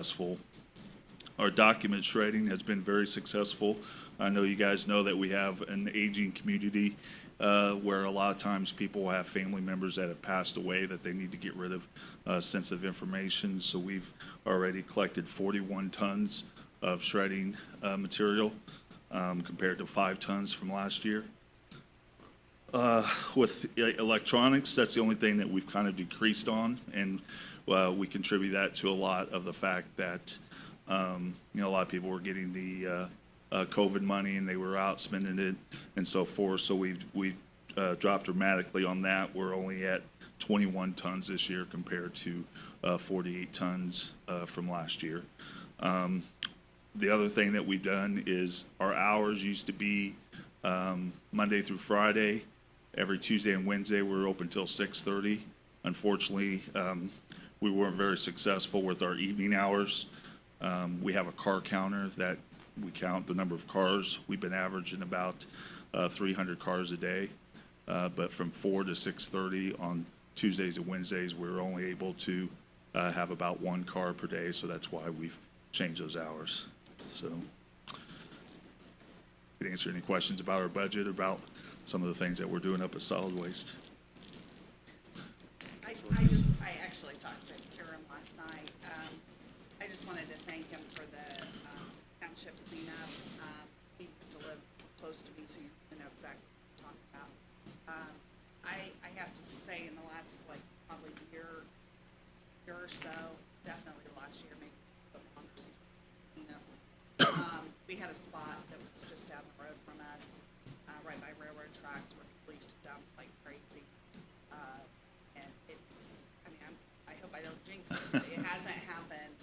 successful. Our document shredding has been very successful. I know you guys know that we have an aging community where a lot of times people have family members that have passed away that they need to get rid of sensitive information. So we've already collected 41 tons of shredding material compared to 5 tons from last year. With electronics, that's the only thing that we've kind of decreased on, and we contribute that to a lot of the fact that a lot of people were getting the COVID money and they were out spending it and so forth. So we've dropped dramatically on that. We're only at 21 tons this year compared to 48 tons from last year. The other thing that we've done is our hours used to be Monday through Friday. Every Tuesday and Wednesday we're open till 6:30. Unfortunately, we weren't very successful with our evening hours. We have a car counter that we count the number of cars. We've been averaging about 300 cars a day, but from 4 to 6:30 on Tuesdays and Wednesdays, we're only able to have about 1 car per day, so that's why we've changed those hours. So, can answer any questions about our budget, about some of the things that we're doing up at solid waste. I actually talked to Karen last night. I just wanted to thank him for the township cleanups. He used to live close to me, so you know exactly what I'm talking about. I have to say, in the last probably year or so, definitely last year, maybe a bit longer, cleanups. We had a spot that was just down the road from us, right by railroad tracks, where people used to dump like crazy. And it's, I hope I don't jinx it, but it hasn't happened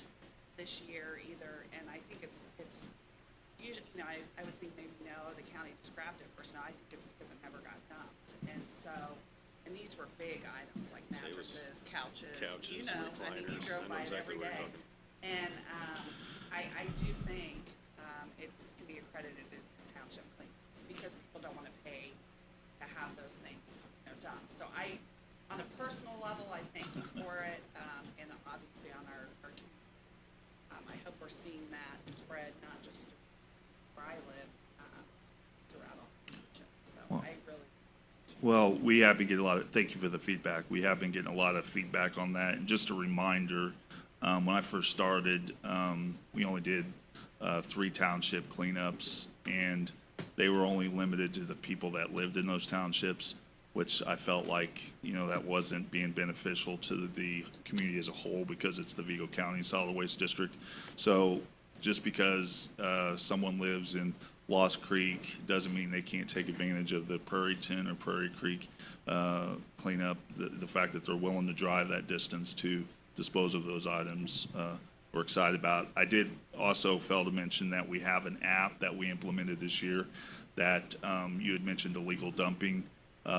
this year either. And I think it's usually, I would think maybe no, the county just grabbed it first. No, I think it's because it never got dumped. And so, and these were big items like mattresses, couches, you recliners. drove I know by it exactly every what day. you're And I do think it can be accredited as township cleanups because people don't want to pay to have those things done. So on a personal level, I thank you for it, and obviously on our community. I hope we're seeing that spread not just where I live, throughout all the township. So I really. Well, we have been getting thank you for the feedback. We have been getting a lot of feedback on that. And just a reminder, when I first started, we only did 3 township cleanups, and they were only limited to the people that lived in those townships, which I felt like, that wasn't being beneficial to the community as a whole because it's the Vigo County Solid Waste District. So just because someone lives in Lost Creek doesn't mean they can't take advantage of the Prairie 10 or Prairie Creek cleanup. The fact that they're willing to drive that distance to dispose of those items, we're excited about. I did also fail to mention that we have an app that we implemented this year that you had mentioned illegal dumping.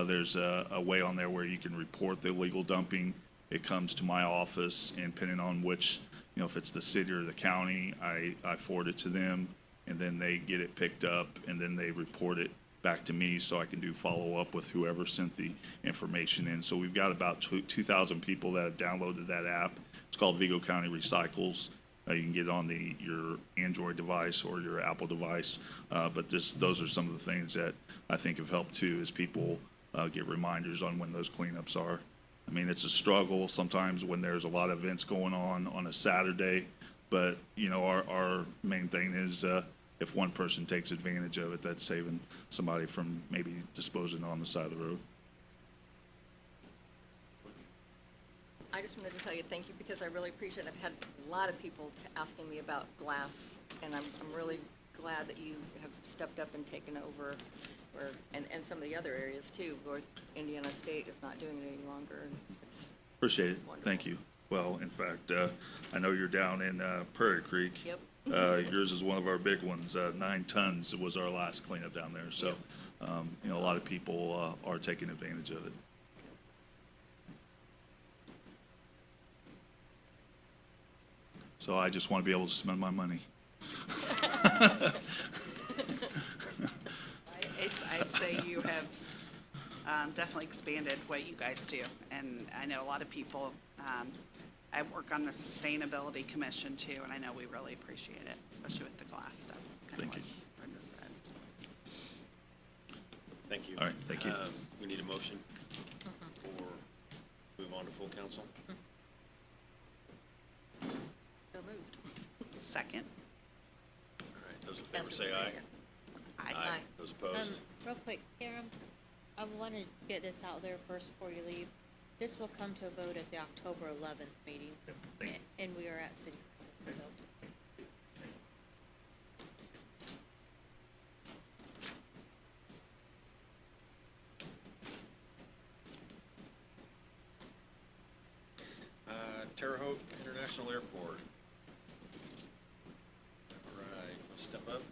There's a way on there where you can report the illegal dumping. It comes to my office, and depending on which, if it's the city or the county, I forward it to them, and then they get it picked up, and then they report it back to me so I can do follow-up with whoever sent the information in. So we've got about 2,000 people that have downloaded that app. It's called Vigo County Recycles. You can get it on your Android device or your Apple device. But those are some of the things that I think have helped too, is people get reminders on when those cleanups are. It's a struggle sometimes when there's a lot of events going on a Saturday. But, our main thing is if one person takes advantage of it, that's saving somebody from maybe disposing on the side of the road. I just wanted to tell you thank you because I really appreciate it. I've had a lot of people asking me about glass, and I'm really glad that you have stepped up and taken over, and some of the other areas too, where Indiana State is not doing it any longer. And it's Appreciate it. wonderful. Thank you. Well, in fact, I know you're down in Prairie Creek. Yep. Yours is one of our big ones. 9 tons was our last cleanup down there. So, a lot of people are taking advantage of it. So I just want to be able to spend my money. I'd say you have definitely expanded what you guys do, and I know a lot of people I work on the Sustainability Commission too, and I know we really appreciate it, especially with the glass stuff, kind of Thank like you. Brenda said. So. Thank you. All right, thank you. We need a motion for move on to full council. So moved. Second. All right, those in favor say aye. Aye. Those opposed? Real quick, Karen, I want to get this out there first before you leave. This will come to a vote at the October 11th meeting, Thank you. and we are at city council, Terre Haute International Airport. All right, let's step up.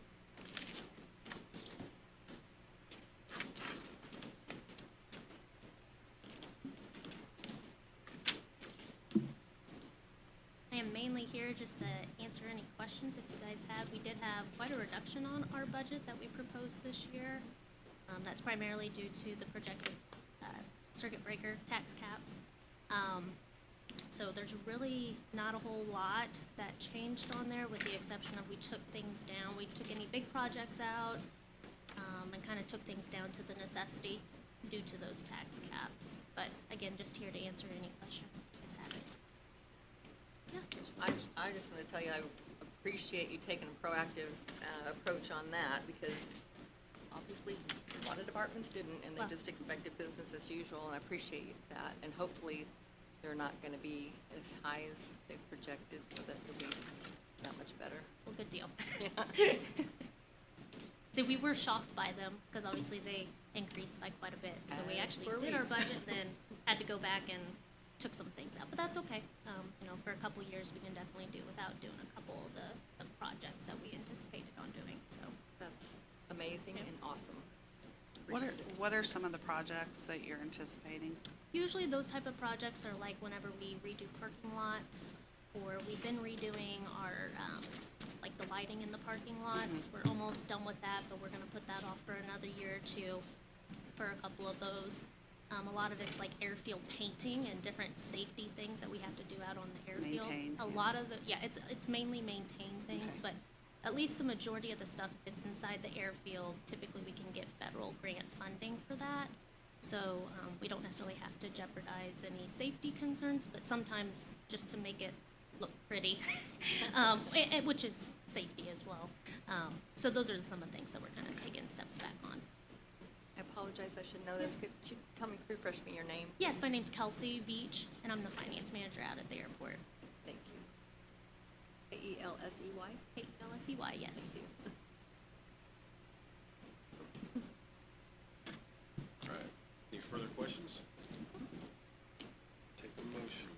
I am mainly here just to answer any questions if you guys have. We did have quite a reduction on our budget that we proposed this year. That's primarily due to the projected circuit breaker tax caps. So there's really not a whole lot that changed on there, with the exception of we took things down. We took any big projects out and kind of took things down to the necessity due to those tax caps. But again, just here to answer any questions if you guys have it. Yeah. I just want to tell you, I appreciate you taking a proactive approach on that, because obviously a lot of departments didn't, and they Well- just expected business as usual, and I appreciate that. And hopefully, they're not going to be as high as they've projected, so that it'll be that much better. Well, good deal. Yeah. So we were shocked by them, because obviously they increased by quite a bit. So we As actually were did we. our budget, then had to go back and took some things out. But that's okay. You know, for a couple years, we can definitely do without doing a couple of the projects that we anticipated on doing, so. That's amazing and awesome. What are some of the projects that you're anticipating? Usually those type of projects are like whenever we redo parking lots, or we've been redoing our, like the lighting in the parking lots. We're almost done with that, but we're gonna put that off for another year or two for a couple of those. A lot of it's like airfield painting and different safety things that we have to do out on the airfield. Maintain, A yeah. lot of it's mainly maintain things, Okay. but at least the majority of the stuff that's inside the airfield, typically we can get federal grant funding for that. So, we don't necessarily have to jeopardize any safety concerns, but sometimes just to make it look pretty, which is safety as well. So those are some of the things that we're kind of taking steps back on. I apologize, I should know this. Could you tell me, refresh me your name? Yes, my name's Kelsey Veach, and I'm the finance manager out at the airport. Thank you. A-E-L-S-E-Y? K-L-S-E-Y, yes. Thank you. All right, any further questions? Take a motion.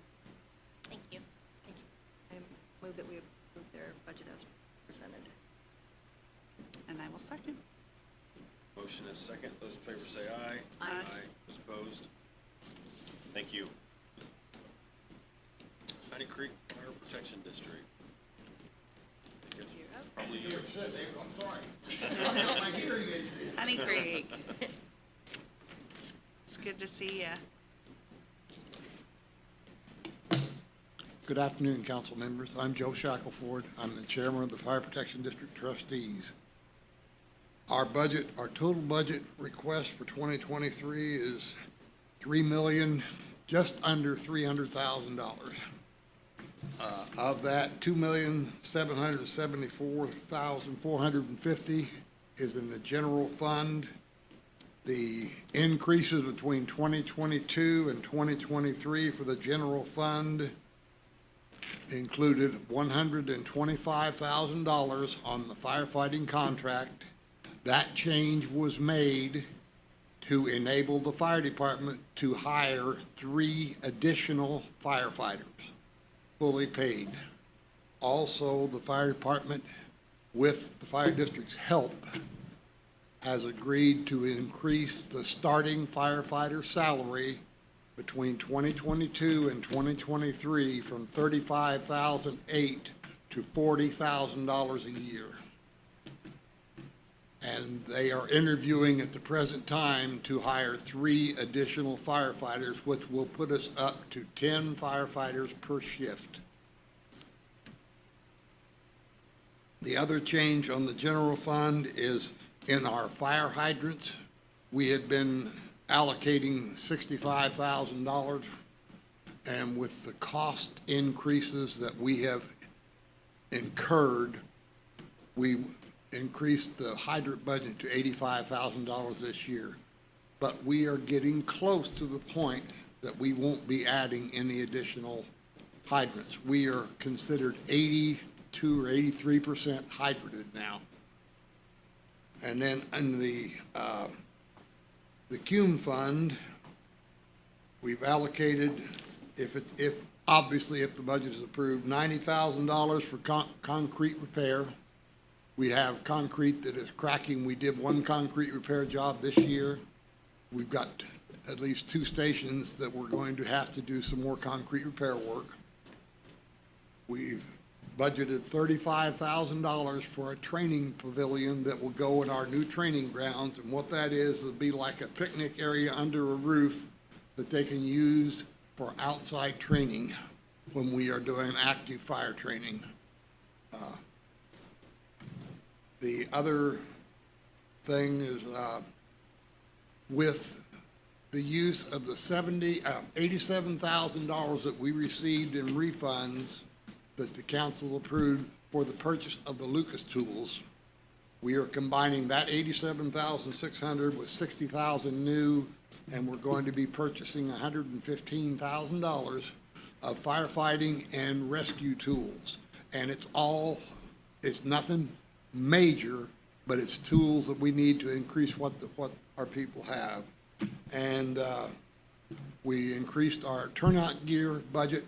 Thank you. Thank you. I move that we approve their budget as presented. And I will second. Motion is second. Those in favor say aye. Aye. Those opposed? Thank you. Honey Creek Fire Protection District. I think it's You're up. probably you. I'm sorry. My hearing is. Honey Creek. It's good to see ya. Good afternoon, council members. I'm Joe Shackelford. I'm the chairman of the Fire Protection District Trustees. Our total budget request for 2023 is just under $300,000. Of that, $2,774,450 is in the general fund. The increases between 2022 and 2023 for the general fund included $125,000 on the firefighting contract. That change was made to enable the fire department to hire 3 additional firefighters, fully paid. Also, the fire department, with the fire district's help, has agreed to increase the starting firefighter salary between 2022 and 2023 from $35,008 to $40,000 a year. And they are interviewing at the present time to hire 3 additional firefighters, which will put us up to 10 firefighters per shift. The other change on the general fund is in our fire hydrants. We had been allocating $65,000, and with the cost increases that we have incurred, we increased the hydrant budget to $85,000 this year. But we are getting close to the point that we won't be adding any additional hydrants. We are considered 82 or 83% hydrated now. And then in the CUME fund, we've allocated, obviously if the budget is approved, $90,000 for concrete repair. We have concrete that is cracking. We did 1 concrete repair job this year. We've got at least 2 stations that we're going to have to do some more concrete repair work. We've budgeted $35,000 for a training pavilion that will go in our new training grounds. And what that is, it'll be like a picnic area under a roof that they can use for outside training when we are doing active fire training. The other thing is with the use of the $87,000 that we received in refunds that the council approved for the purchase of the Lucas tools, we are combining that $87,600 with $60,000 new, and we're going to be purchasing $115,000 of firefighting and rescue tools. And it's nothing major, but it's tools that we need to increase what our people have. And we increased our turnout gear budget.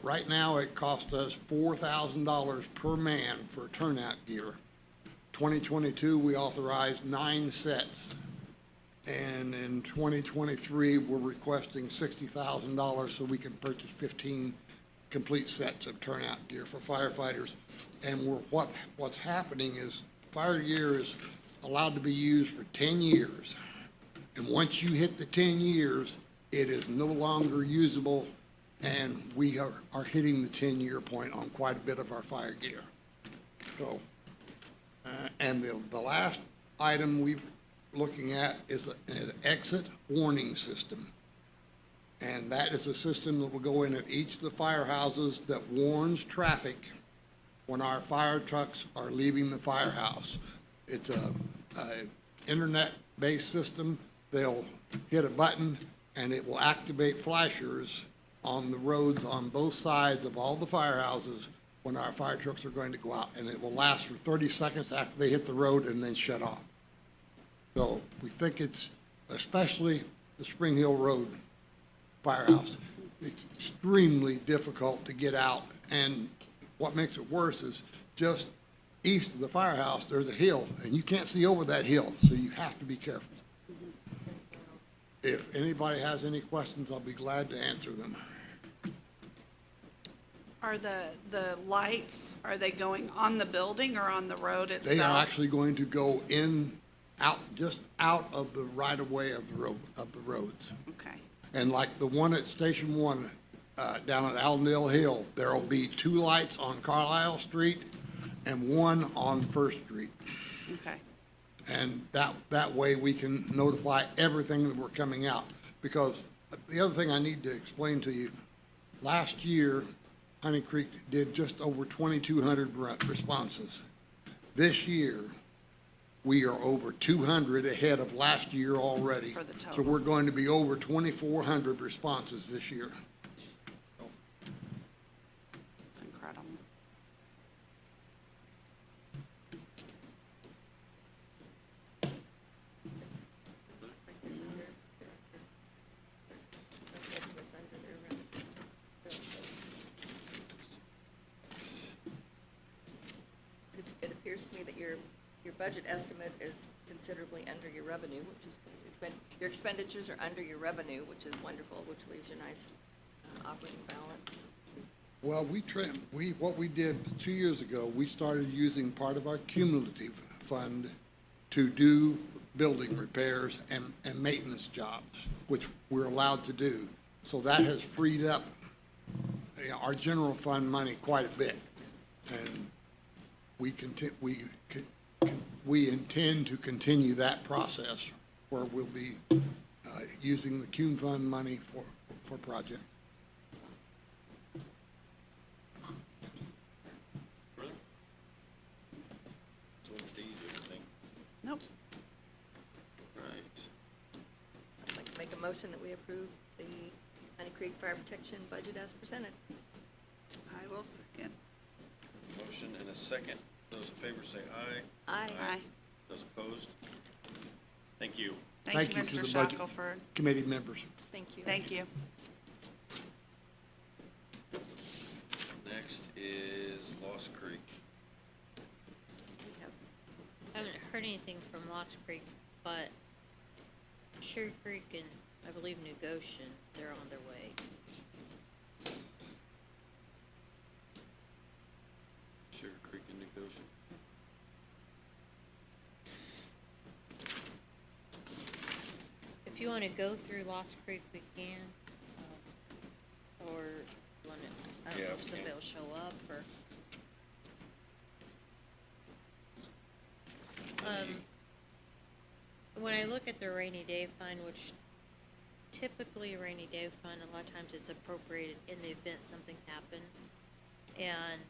Right now, it costs us $4,000 per man for turnout gear. 2022, we authorized 9 sets. And in 2023, we're requesting $60,000 so we can purchase 15 complete sets of turnout gear for firefighters. And what's happening is fire gear is allowed to be used for 10 years. And once you hit the 10 years, it is no longer usable, and we are hitting the 10-year point on quite a bit of our fire gear. So, and the last item we're looking at is an exit warning system. And that is a system that will go in at each of the firehouses that warns traffic when our fire trucks are leaving the firehouse. It's a internet-based system. They'll hit a button and it will activate flashers on the roads on both sides of all the firehouses when our fire trucks are going to go out. And it will last for 30 seconds after they hit the road and then shut off. So we think it's, especially the Spring Hill Road firehouse, it's extremely difficult to get out. And what makes it worse is just east of the firehouse, there's a hill, and you can't see over that hill, so you have to be careful. If anybody has any questions, I'll be glad to answer them. Are the lights, are they going on the building or on the road itself? They are actually going to go just out of the right-of-way of the roads. Okay. And like the one at Station 1 down at Allendale Hill, there will be 2 lights on Carlisle Street and 1 on First Street. Okay. And that way we can notify everything that we're coming out. Because the other thing I need to explain to you, last year, Honey Creek did just over 2,200 responses. This year, we are over 200 ahead of last year already. For the total. So we're going to be over 2,400 responses this year. It's incredible. It appears to me that your budget estimate is considerably under your revenue, which is, your expenditures are under your revenue, which is wonderful, which leaves you a nice operating balance. Well, what we did 2 years ago, we started using part of our cumulative fund to do building repairs and maintenance jobs, which we're allowed to do. So that has freed up our general fund money quite a bit. And we intend to continue that process where we'll be using the CUNE fund money for project. Further? So what do you think? Nope. Right. I'd like to make a motion that we approve the Honey Creek Fire Protection budget as presented. I will second. Motion and a second. Those in favor say aye. Aye. Aye. Those opposed? Thank you. Thank you, to Mr. the budget Shackelford. committee members. Thank you. Thank you. Next is Lost Creek. We have I haven't heard anything from Lost Creek, but Sugar Creek and I believe New Goshen, they're on their way. Sugar Creek and New Goshen. If you wanna go through Lost Creek, we can, or you wanna, I don't Yeah, know we if can. somebody will show up, or. When I look at the rainy day fund, which typically a rainy day fund, a lot of times it's appropriated in the event something happens and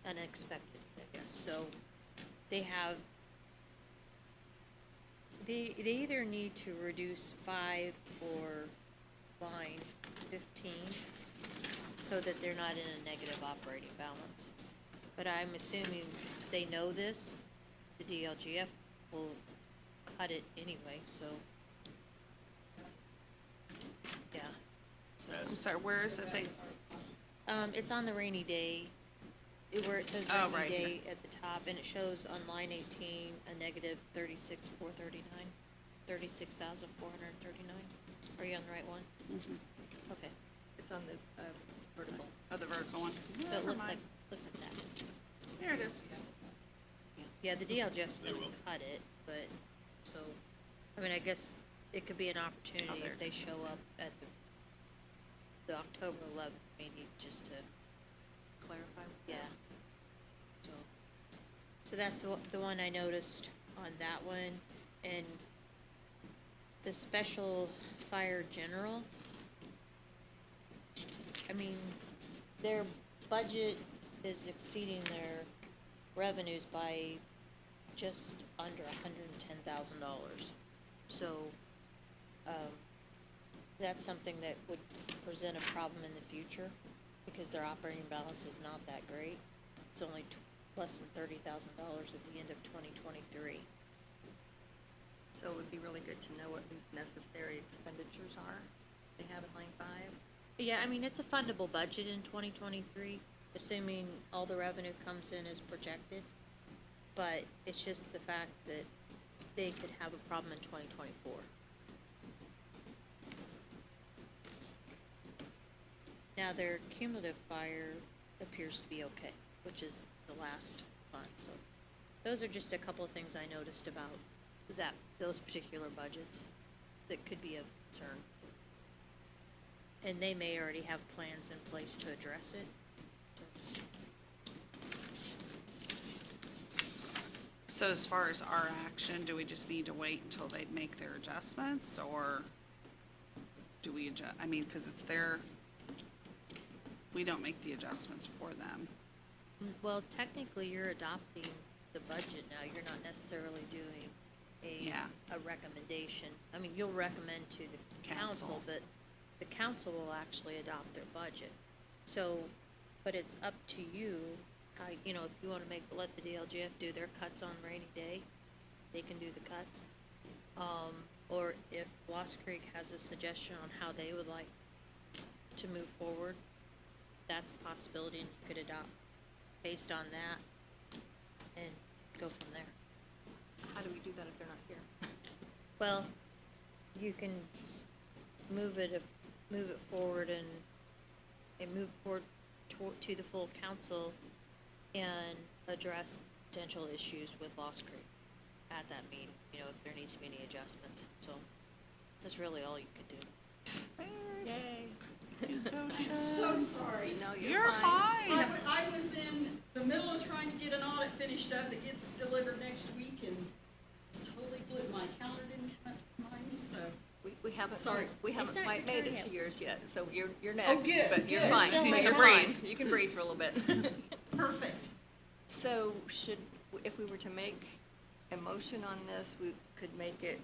unexpected, I guess, so they have, they either need to reduce 5 or line 15 so that they're not in a negative operating balance. But I'm assuming they know this, the DLGF will cut it anyway, so. Yeah. So, I'm sorry, where is it? it's on the rainy day, where it says Oh, rainy right here. day at the top, and it shows on line 18, a negative 36,439, 36,439. Are you on the right one? Mm-hmm. Okay, It's on the vertical. Oh, the vertical one. so it Never looks like, mind. that. There it is. Yeah, the DLGF's They gonna will. cut it, but, so, I mean, I guess it could be an opportunity there if they show up at the October 11th meeting, just to, Clarify. yeah. So that's the one I noticed on that one, and the special fire general. I mean, their budget is exceeding their revenues by just under $110,000. So, that's something that would present a problem in the future, because their operating balance is not that great. It's only less than $30,000 at the end of 2023. So it would be really good to know what these necessary expenditures are they have in line 5. Yeah, I mean, it's a fundable budget in 2023, assuming all the revenue comes in as projected. But it's just the fact that they could have a problem in 2024. Now, their cumulative fire appears to be okay, which is the last fund, so. Those are just a couple of things I noticed about those particular budgets that could be of concern. And they may already have plans in place to address it. So as far as our action, do we just need to wait until they make their adjustments, or do we adjust, I mean, cause it's we don't make the adjustments for them. Well, technically, you're adopting the budget now. You're not necessarily doing Yeah. a recommendation. I mean, you'll recommend to the council, Council. but the council will actually adopt their budget. So, but it's up to you, how, if you wanna let the DLGF do their cuts on rainy day, they can do the cuts. Or if Lost Creek has a suggestion on how they would like to move forward, that's a possibility, and you could adopt based on that and go from there. How do we do that if they're not here? Well, you can move it forward and move forward to the full council and address potential issues with Lost Creek at that meeting, you know, if there needs to be any adjustments, so that's really all you can do. Yay. I'm so sorry. No, You're fine. I was in the middle of trying to get an audit finished up that gets delivered next week and just totally blew. My calendar didn't come up to remind me, so. We haven't, Sorry. we haven't not quite your made turn it yet. to yours yet, so you're next. good, But you're good. fine. Still You're have fine. time. You can breathe for a little bit. Perfect. So if we were to make a motion on this, we could make it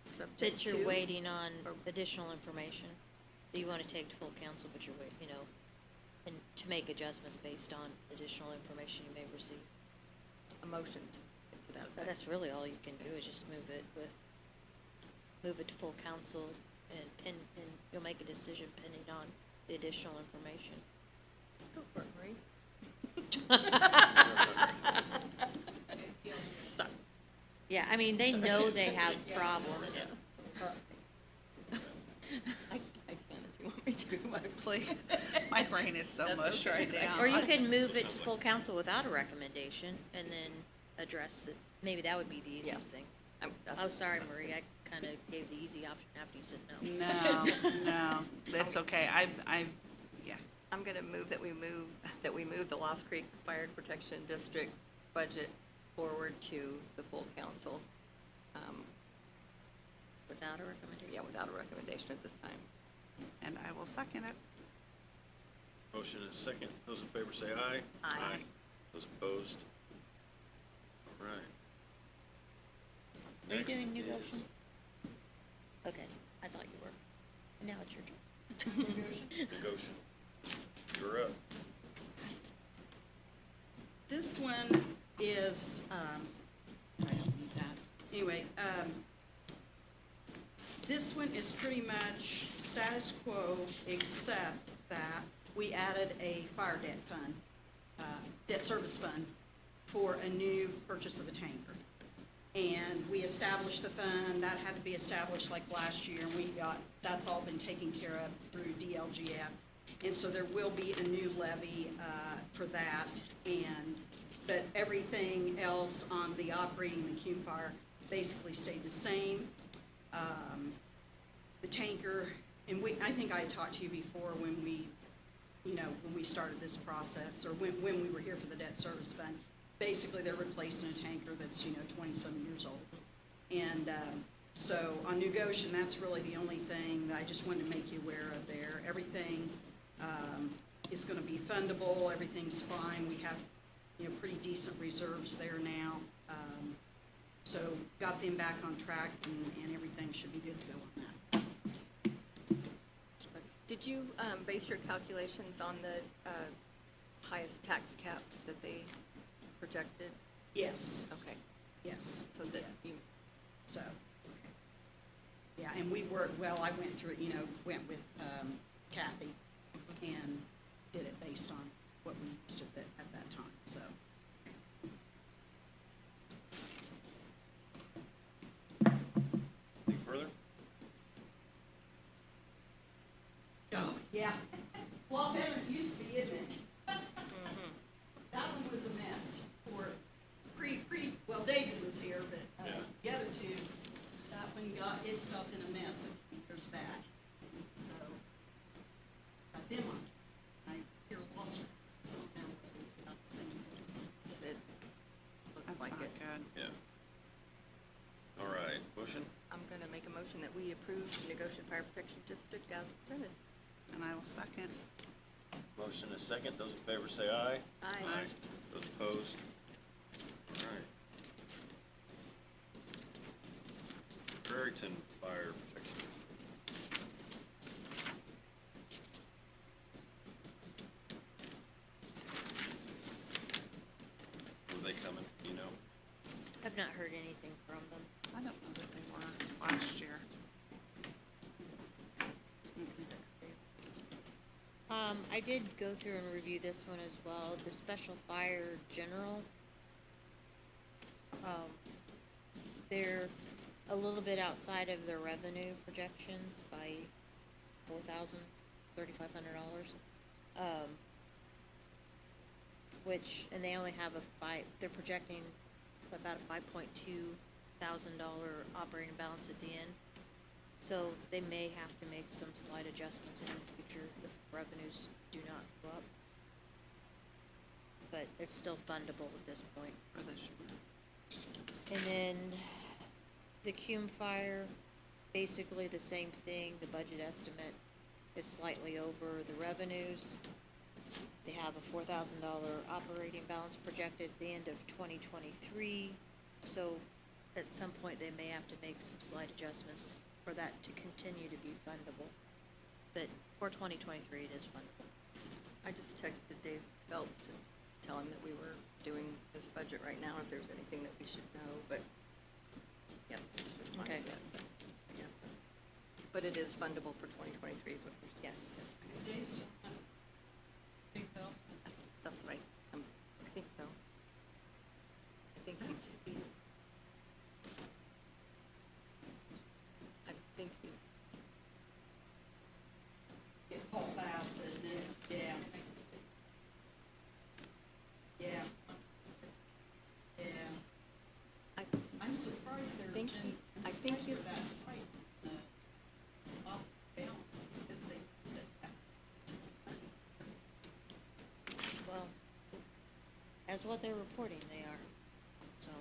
subject That to. you're waiting on or- additional information that you wanna take to full council, but you're you know, and to make adjustments based on additional information you may receive. A motion to that But effect. that's really all you can do, is just move it to full council, and you'll make a decision pending on the additional information. Go for it, Marie. Yeah, I mean, they know they have problems. I can if you want me to, but Please. My brain is so That's mush okay. right now. Or you can move it to full council without a recommendation, and then address it, maybe that would be the easiest thing. Oh, sorry, Marie, I kinda gave the easy option after you said no. No, that's okay. Yeah. I'm gonna move that we move the Lost Creek Fire Protection District budget forward to the full council. Without a recommendation? Yeah, without a recommendation at this time. And I will second it. Motion is second. Those in favor say aye. Aye. Those opposed? All right. Are you Next doing new is motion? Okay, I thought you were. Now it's your turn. Negotiation. You're up. This one is, I don't need that. Anyway, this one is pretty much status quo, except that we added a fire debt fund, debt service fund for a new purchase of a tanker. And we established the fund, that had to be established like last year, and that's all been taken care of through DLGF. And so there will be a new levy for that, but everything else on the operating the CUME fire basically stayed the same. The tanker, and I think I talked to you before when we started this process, or when we were here for the debt service fund. Basically, they're replacing a tanker that's, 20-some years old. And so on New Goshen, that's really the only thing that I just wanted to make you aware of there. Everything is gonna be fundable, everything's fine. We have, pretty decent reserves there now. So got them back on track, and everything should be good to go on that. Did you base your calculations on the highest tax caps that they projected? Yes, Okay, yes. so that you, So, yeah, and we worked, well, I went through, went with Kathy and did it based on what we used at that time, so. Any further? Oh, yeah. A lot better than it used to be, isn't it? That one was a mess for well, David was here, but Yeah. the other two, that one got itself in a mess a few years back. So, got them on. I hear lost some of them about the same things. it looks That's like not it. good. Yeah. All right, motion? I'm gonna make a motion that we approve the Negotiation Fire Protection District as presented. And I will second. Motion is second. Those in favor say aye. Aye. Those opposed? All right. Raritan Fire Protection. Were they coming, you know? I've not heard anything from them. I don't know that they were last year. I did go through and review this one as well, the special fire general. They're a little bit outside of their revenue projections by $3,500. And they only have they're projecting about a 5.2 $4,000 operating balance at the end. So they may have to make some slight adjustments in the future if revenues do not go up. But it's still fundable at this point. For this year. And then the Cume Fire, basically the same thing. The budget estimate is slightly over the revenues. They have a $4,000 operating balance projected at the end of 2023. So at some point, they may have to make some slight adjustments for that to continue to be fundable. But for 2023, it is fundable. I just texted Dave Phelps to tell him that we were doing this budget right now, if there's anything that we should know, but, yep. just wanted Okay. that, but, yeah. But it is fundable for 2023 is what you're saying. Yes. That's right. I think so. I think he's, I think he's, Get called out, isn't it? Yeah. Yeah. Yeah. I I'm surprised there think he, I think he's, that tight, the off balances, because they used to have. Well, as what they're reporting, they are. So,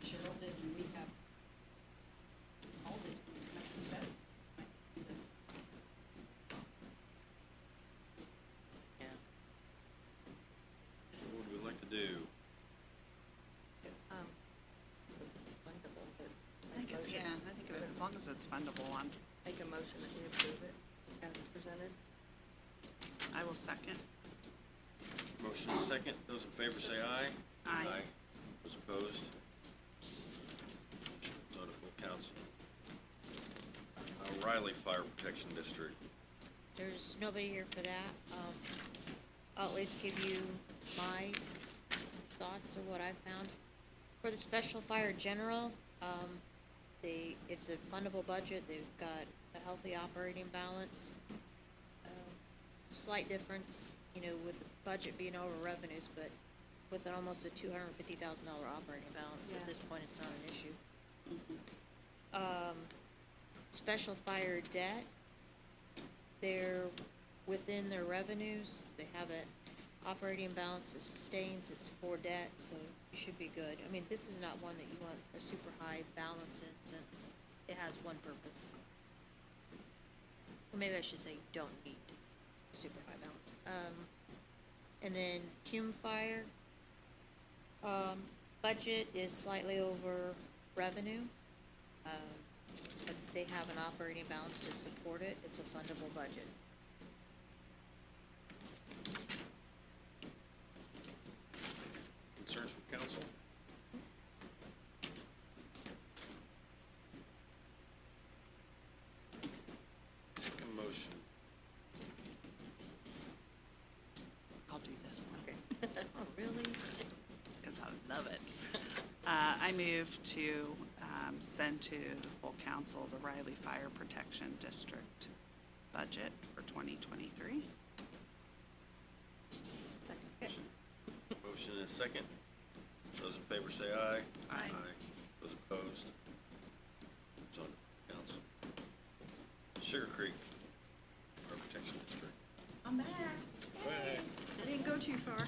Cheryl did, and we have all the, like I said, yeah. What would we like to do? it's fundable, but. I think it's, yeah, I think of it, as long as it's fundable, Make a motion that we approve it as presented. I will second. Motion is second. Those in favor say aye. Aye. Those opposed? Vote of full council. Riley Fire Protection District. There's nobody here for that. I'll at least give you my thoughts or what I found. For the Special Fire General, it's a fundable budget. They've got a healthy operating balance. Slight difference, with the budget being over revenues, but with almost a $250,000 operating balance, Yeah. at this point, it's not an issue. Special Fire Debt, they're within their revenues. They have an operating balance that sustains, it's for debt, so you should be good. I mean, this is not one that you want a super high balance in, since it has one purpose. Or maybe I should say you don't need a super high balance. And then Cume Fire, budget is slightly over revenue. But they have an operating balance to support it. It's a fundable budget. Concerns from council? Second motion. I'll do this one, Oh, really? because I love it. I move to, send to the full council the Riley Fire Protection District budget for 2023. Second. Motion is second. Those in favor say aye. Aye. Those opposed? It's on the council. Sugar Creek Fire Protection District. I'm back. I didn't go too far.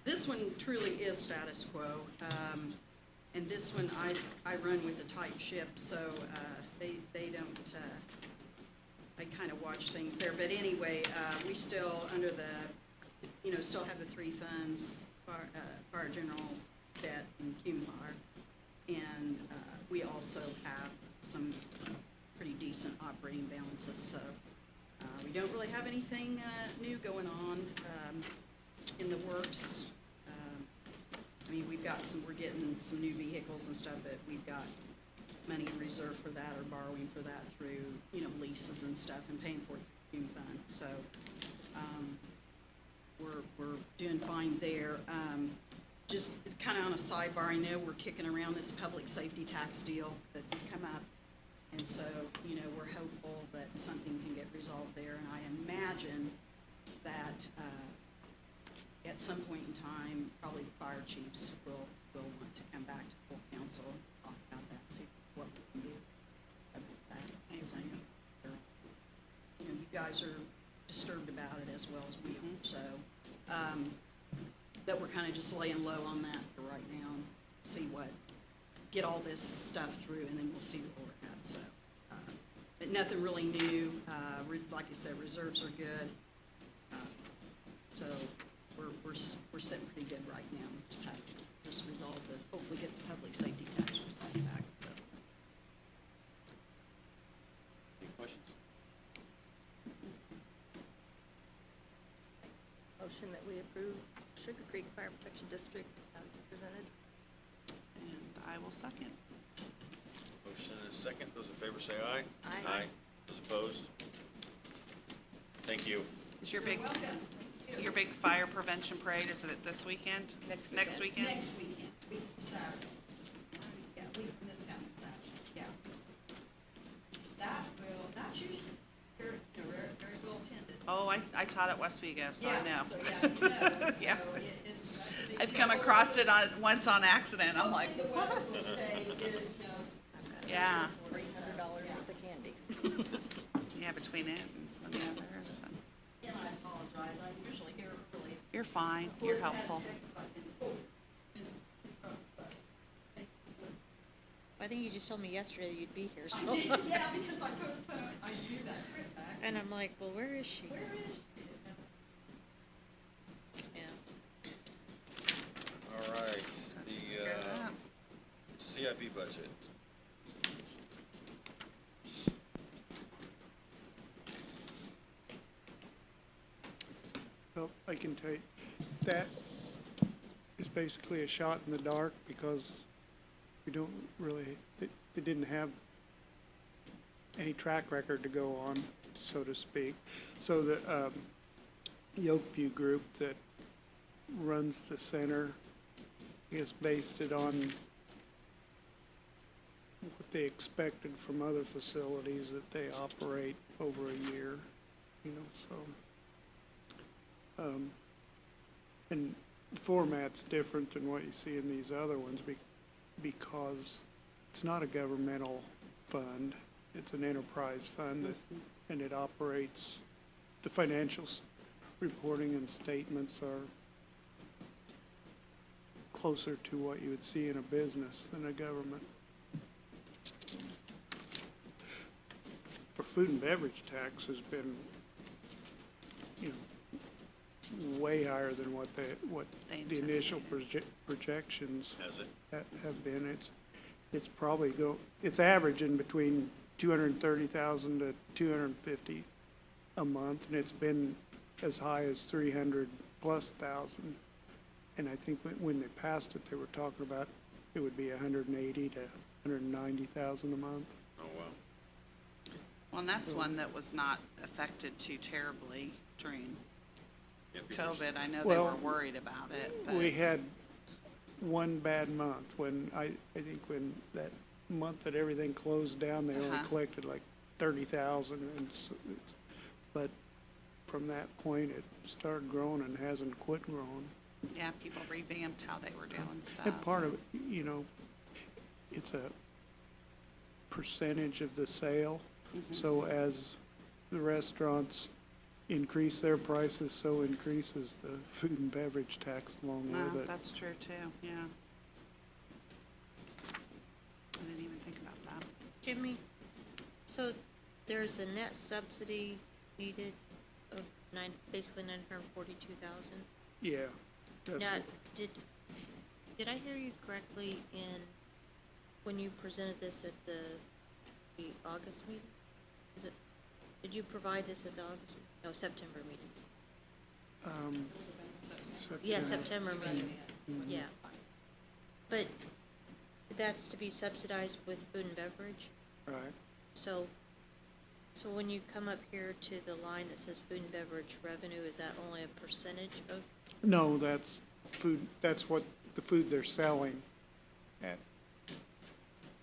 This one truly is status quo. And this one, I run with a tight ship, so they don't, I kind of watch things there. But anyway, we still, under the, still have the three funds, fire general, debt, and Cume Fire. And we also have some pretty decent operating balances, so we don't really have anything new going on in the works. I mean, we're getting some new vehicles and stuff, but we've got money in reserve for that or borrowing for that through, leases and stuff and paying for it through the fund. So, we're doing fine there. Just kind of on a sidebar, I know we're kicking around this public safety tax deal that's come up. And so, we're hopeful that something can get resolved there. And I imagine that, at some point in time, probably the fire chiefs will want to come back to full council, and talk about that, see what we can do about that. Because I know, you know, you guys are disturbed about it as well as we are, so, that we're kind of just laying low on that for right now, and see get all this stuff through, and then we'll see where we're at, so. But nothing really new, like I said, reserves are good. So we're sitting pretty good right now. Just have to resolve to hopefully get the public safety tax resolved back, so. Any questions? Motion that we approve Sugar Creek Fire Protection District as presented. And I will second. Motion and a second. Those in favor say aye. Aye. Aye. Those opposed? Thank you. Is your big fire prevention parade, is it this weekend? Next weekend. Next weekend, week from Saturday. Yeah, week from this coming Saturday, yeah. That's usually very well attended. Oh, I taught at West Vigo, so I Yeah, know. so yeah, you know, so Yeah. that's a big I've deal. come across it once on accident. I'm like, Hopefully the weather will stay good, you know. yeah, $300 worth of candy. yeah, between it and some of the others. And And I apologize, I'm usually here early. You're fine, you're helpful. I think you just told me yesterday that you'd be here, so. Yeah, because I postponed, I knew that trip back. And I'm like, well, where is she? Where is she? Yeah. All right, Takes the care of that. CIP budget. Well, I can tell you, that is basically a shot in the dark because we don't really, they didn't have any track record to go on, so to speak. So the Oakview group that runs the center is based it on what they expected from other facilities that they operate over a year, you know, so. And the format's different than what you see in these other ones because it's not a governmental fund. It's an enterprise fund that, and it operates, the financial reporting and statements are closer to what you would see in a business than a government. Our food and beverage tax has been, you know, way higher than what They the initial projections Has it? have been. It's probably it's averaging between 230,000 to 250 a month, and it's been as high as 300 plus thousand. And I think when they passed it, they were talking about it would be 180 to 190,000 a month. Oh, wow. Well, and that's one that was not affected too terribly during Yeah, people COVID. I know they were Well, worried about it, but. We had one bad month when I think when that month that everything closed down, they only Uh-huh. collected like 30,000, and but from that point it started growing and hasn't quit growing. Yeah, people revamped how they were doing stuff. And part of it, you know, it's a percentage of the sale. So as the restaurants increase their prices, so increases the food and beverage tax along No, with it. that's true too, yeah. I didn't even think about that. Jimmy, so there's a net subsidy needed of basically 942,000. Yeah, that's Now, what- did I hear you correctly when you presented this at the August meeting? Did you provide this at the September meeting? Yeah, September meeting, yeah. But that's to be subsidized with food and beverage? Right. So when you come up here to the line that says food and beverage revenue, is that only a percentage of? No, that's food, that's what the food they're selling at.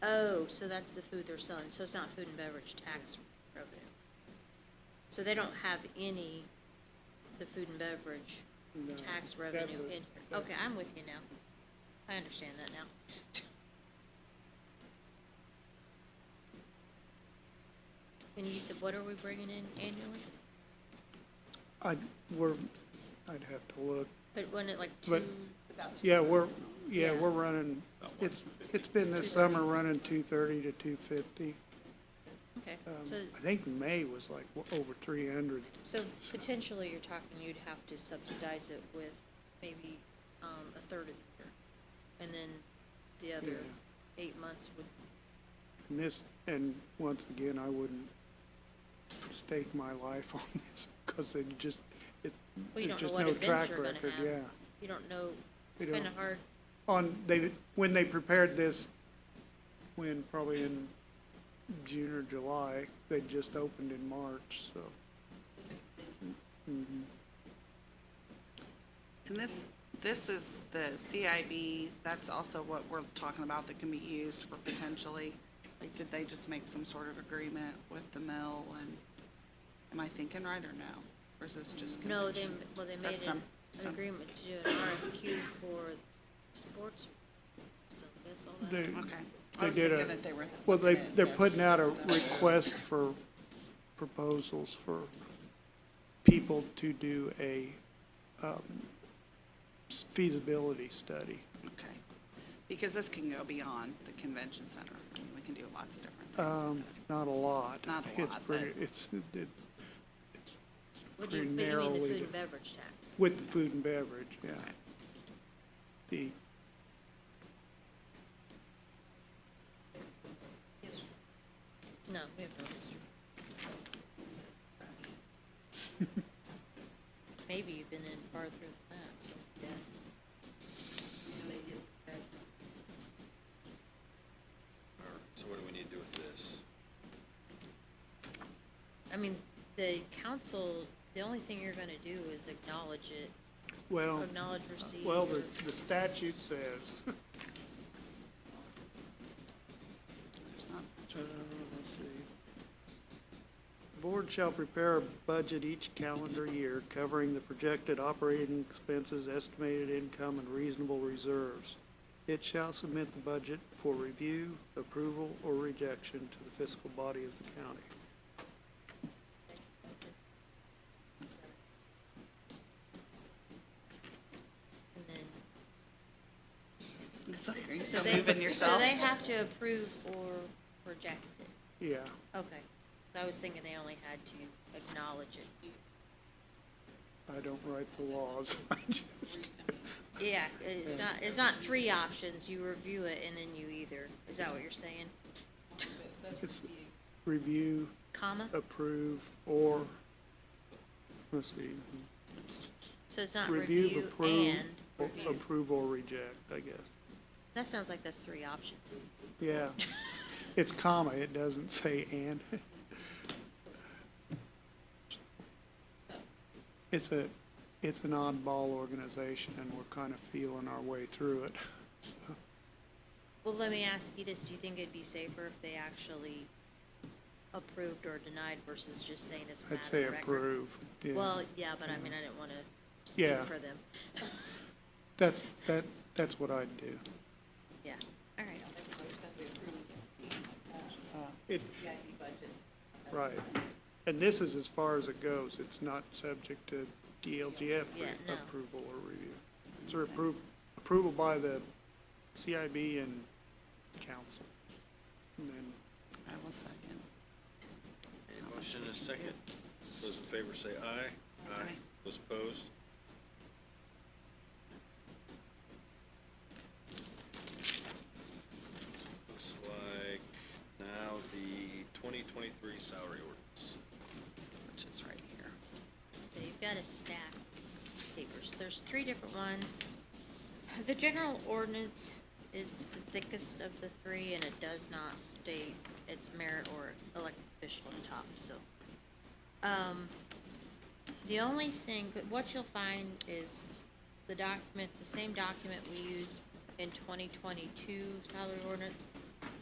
Oh, so that's the food they're selling, so it's not food and beverage tax revenue. So they don't have any the food and beverage No, tax that's revenue a- in here. Okay, I'm with you now. I understand that now. And you said, what are we bringing in annually? I'd have to look. But wasn't it like But- two? Yeah, we're Yeah. running, it's been this summer running 230 to 250. Okay, so, I think May was like over 300. so potentially you're talking you'd have to subsidize it with maybe, a third of the year. And then the other Yeah. 8 months would, And once again, I wouldn't stake my life on this because well, you there's don't know just what no events track you're gonna record, have. yeah. You don't know, it's We kinda don't. hard. When they prepared this, probably in June or July, they just opened in March, so. Mhm. And this is the CIB, that's also what we're talking about that can be used for potentially, like, did they just make some sort of agreement with the mill and, am I thinking right or no? Or is this just No, convention? they made That's an some- agreement to do an RFQ for sports, so that's all that. They- Okay. I They was did thinking that they were. Well, looking at they're this putting out a stuff. request for proposals for people to do a feasibility study. Okay. Because this can go beyond the convention center. I mean, we can do lots of different things with it. Not a lot. Not a It's lot, pretty- but- What do you, pretty but you mean the narrowly food de- and beverage tax? With the food and beverage, yeah. Okay. The, No, we have no history. Maybe you've been in farther than that, so, yeah. All right, so what do we need to do with this? I mean, the council, the only thing you're gonna do is acknowledge it, well, acknowledge receipt. well, or- the statute says, There's not much. let's see. Board shall prepare a budget each calendar year covering the projected operating expenses, estimated income, and reasonable reserves. It shall submit the budget for review, approval, or rejection to the fiscal body of the county. And then, It's like, are you so still they, moving so yourself? they have to approve or reject it, Yeah, okay. So I was thinking they only had to acknowledge it. I don't write the laws. I just, Yeah, it's not three options, you review it and then you either, is that what you're saying? it's review, Comma? approve, or, let's see, So it's not review, review approve, and or review. approve or reject, I guess. That sounds like that's three options. Yeah, it's comma, it doesn't say and. It's an oddball organization, and we're kind of feeling our way through it. So, Well, let me ask you this, do you think it'd be safer if they actually approved or denied versus just saying it's a I'd matter say of record? approve, yeah. Well, yeah, but I mean, I didn't wanna Yeah. speak for them. That's what I'd do. Yeah, all right. It, right. And this is as far as it goes. It's not subject to DLGF Yeah, no. approval or review. It's approval by the CIB and council. And then, I will second. A motion and a second. Those in favor say aye. Aye. Those opposed? Looks like now the 2023 salary ordinance. Which is right here. So you've got a stack of papers. There's three different ones. The general ordinance is the thickest of the three, and it does not state its merit or elected official on top, so. The only thing, what you'll find is the document's the same document we used in 2022 salary ordinance,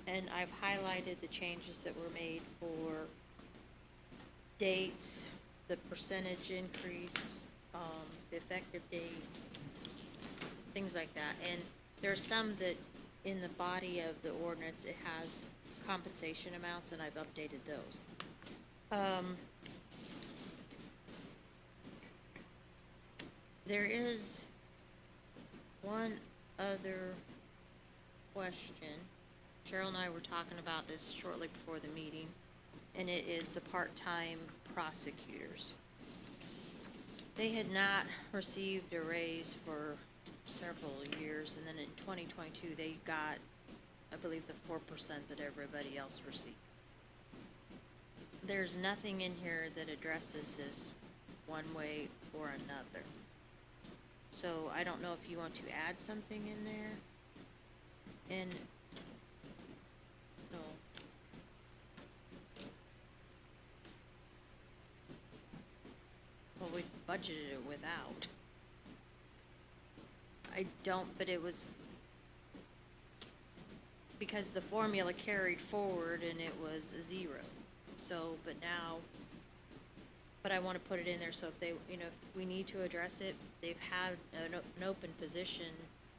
and I've highlighted the changes that were made for dates, the percentage increase, the effective date, things like that. And there are some that, in the body of the ordinance, it has compensation amounts, and I've updated those. There is one other question. Cheryl and I were talking about this shortly before the meeting, and it is the part-time prosecutors. They had not received a raise for several years, and then in 2022, they got, I believe, the 4% that everybody else received. There's nothing in here that addresses this one way or another. So I don't know if you want to add something in there. And, no. Well, we budgeted it without. I don't, but it was because the formula carried forward and it was a 0. So, but now, but I wanna put it in there, so if they, you know, if we need to address it, they've had an open position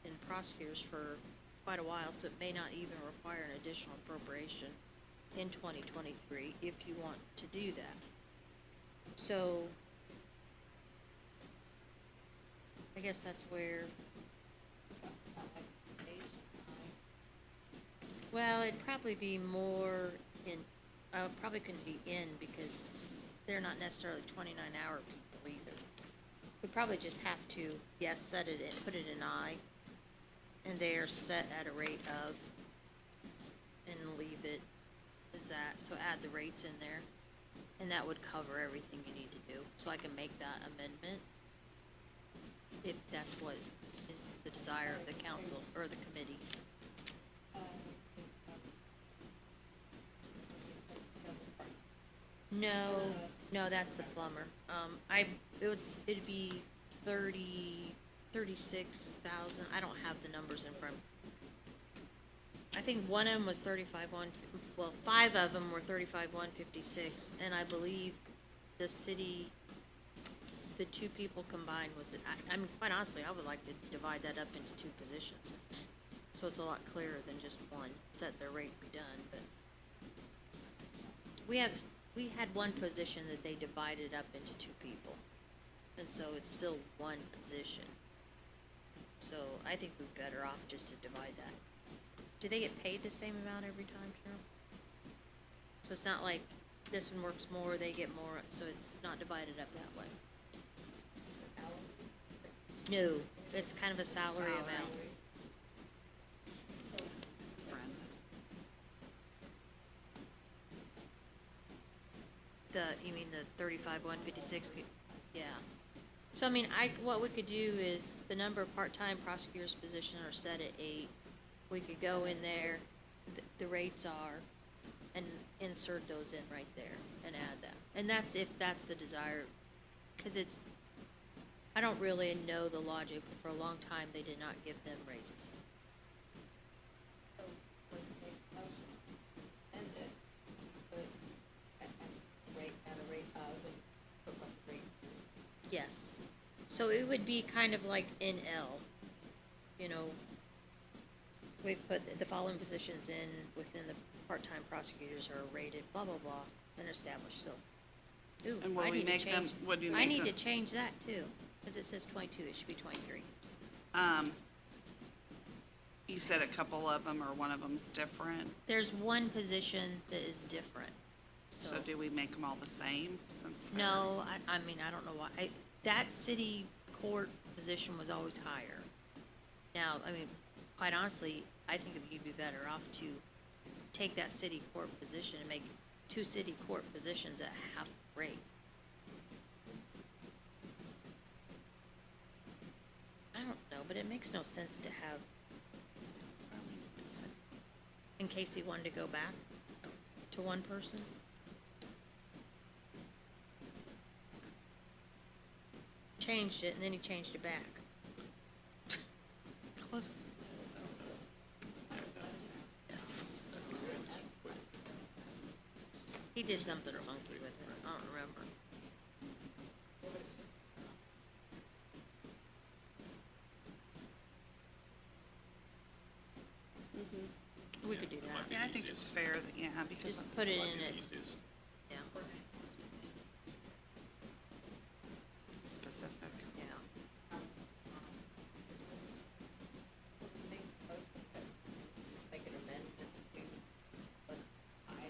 in prosecutors for quite a while, so it may not even require an additional appropriation in 2023 if you want to do that. So, I guess that's where. Well, it'd probably be more in, probably couldn't be in because they're not necessarily 29-hour people either. We probably just have to, yes, set it in, put it in I, and they are set at a rate of, and leave it as that, so add the rates in there, and that would cover everything you need to do. So I can make that amendment, if that's what is the desire of the council, or the committee. No, that's the plumber. It'd be 36,000, I don't have the numbers in front. I think one of them was 5 of them were 35,156, and I believe the city, the 2 people combined was, I mean, quite honestly, I would like to divide that up into 2 positions. So it's a lot clearer than just one, set their rate be done, but we had one position that they divided up into 2 people, and so it's still one position. So I think we're better off just to divide that. Do they get paid the same amount every time, Cheryl? So it's not like this one works more, they get more, so it's not divided up that way? No, it's kind of a salary amount. You mean the 35,156 people? Yeah. So I mean, what we could do is, the number of part-time prosecutors positions are set at 8. We could go in there, the rates are, and insert those in right there and add that. And that's if that's the desire, because I don't really know the logic, but for a long time, they did not give them raises. Yes. So it would be kind of like in L, you know, we put the following positions in within the part-time prosecutors are rated blah, blah, blah, and established, so. Ooh, And will I we need to make them- change, would you I make need to them- change that too, because it says 22, it should be 23. You said a couple of them, or one of them's different, There's one position that is different, so. so do we make them all the same since they're? No, I mean, I don't know why, that city court position was always higher. Now, I mean, quite honestly, I think you'd be better off to take that city court position and make 2 city court positions at half rate. I don't know, but it makes no sense to have, in case he wanted to go back to one person. Changed it, and then he changed it back. Yes. He did something funky with it, I don't remember. I think it's fair that, yeah, because Just put it Might in be it, the easiest. yeah, specific. yeah. Make an amendment to, what I,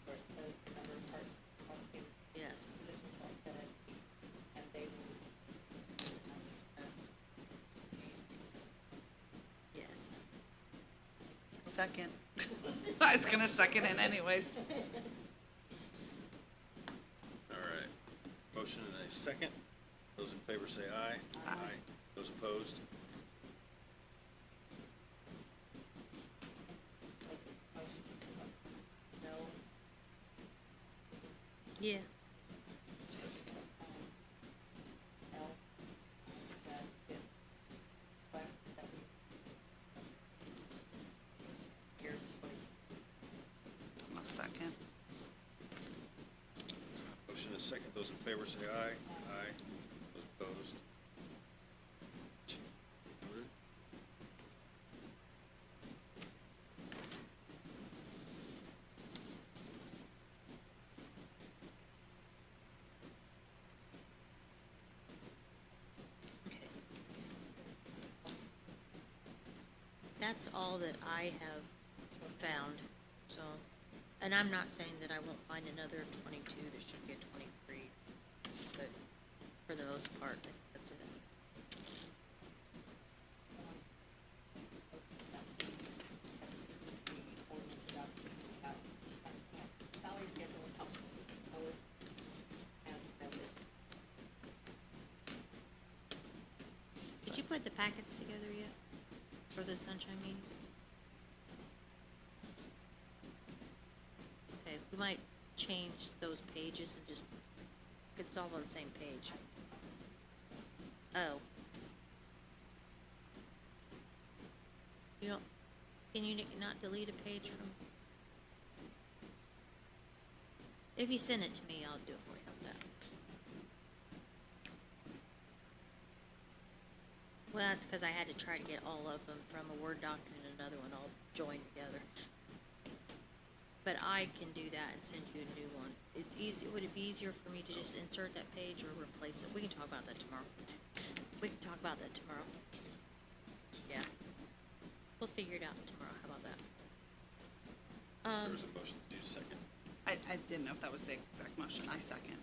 where it says the number of part prosecuted Yes, positions are set at, and they will. yes. Second. I was gonna second it anyways. All right. Motion and a second. Those in favor say aye. Aye. Those opposed? No, Yeah, L, that it, but that we. Here's what it. A second. Motion and a second. Those in favor say aye. Aye. Those opposed? Voted. okay. That's all that I have found, so, and I'm not saying that I won't find another 22, there should be a 23, but for the most part, I think that's it. Salary schedule and help, and amended. Did you put the packets together yet for the sunshine meeting? Okay, we might change those pages and just, it's all on the same page. Oh. You don't, can you not delete a page from? If you send it to me, I'll do it for you, how's that? Well, that's because I had to try to get all of them from a Word document and another one all joined together. But I can do that and send you a new one. It's easy, would it be easier for me to just insert that page or replace it? We can talk about that tomorrow. We can talk about that tomorrow. Yeah. We'll figure it out tomorrow, how about that? There's a motion. Do you second? I didn't know if that was the exact motion. I second.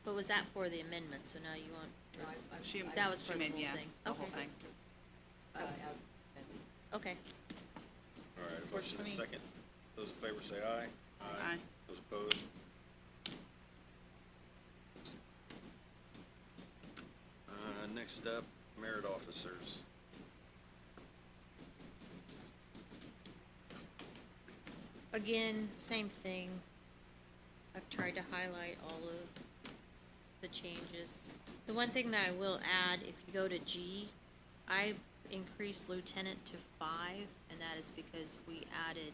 But was that for the amendment, so now you want, No, She, that was she for the made, whole yeah, thing? the whole Okay. thing. As amended. okay, All right, a Works motion for and a me. second. Those in favor say aye. Aye. Those opposed? Next up, merit officers. again, same thing. I've tried to highlight all of the changes. The one thing that I will add, if you go to G, I increased lieutenant to 5, and that is because we added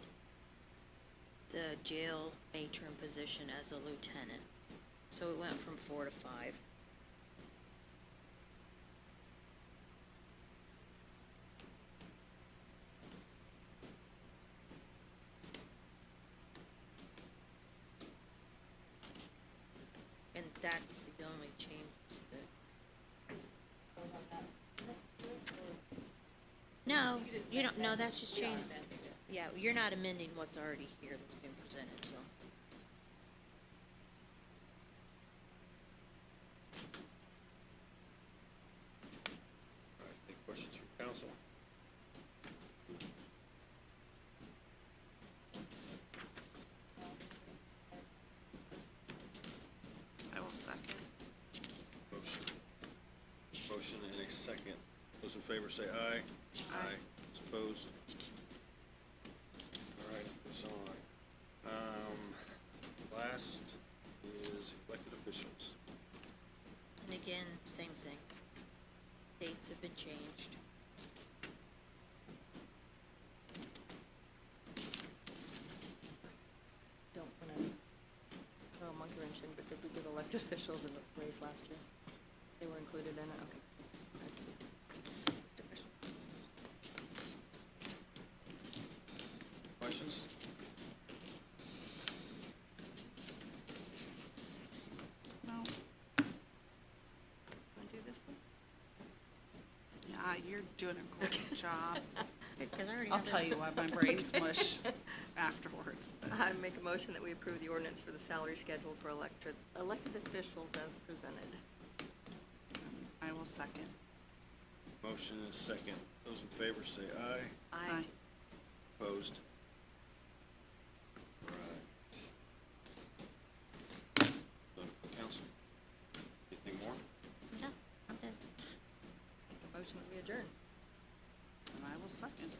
the jail matron position as a lieutenant. So it went from 4 to 5. And that's the only changes that. No, you don't, no, that's just changes. Yeah, you're not amending what's already here that's been presented, so. All right, any questions from council? I will second. Motion and a second. Those in favor say aye. Aye. Those opposed? All right, moves on. Last is elected officials. And again, same thing. Dates have been changed. Don't wanna throw a monkey wrench in, but did we give elected officials a raise last year? They were included in it, okay. That's just- Questions? You're doing a great job. Because I already I'll have tell it. you why my brain's mush afterwards. But I make a motion that we approve the ordinance for the salary schedule for elected officials as presented. I will second. Motion is second. Those in favor say aye. Aye. Opposed? Right. Done for council. Anything more? No, I'm good. Motion that we adjourn. And I will second.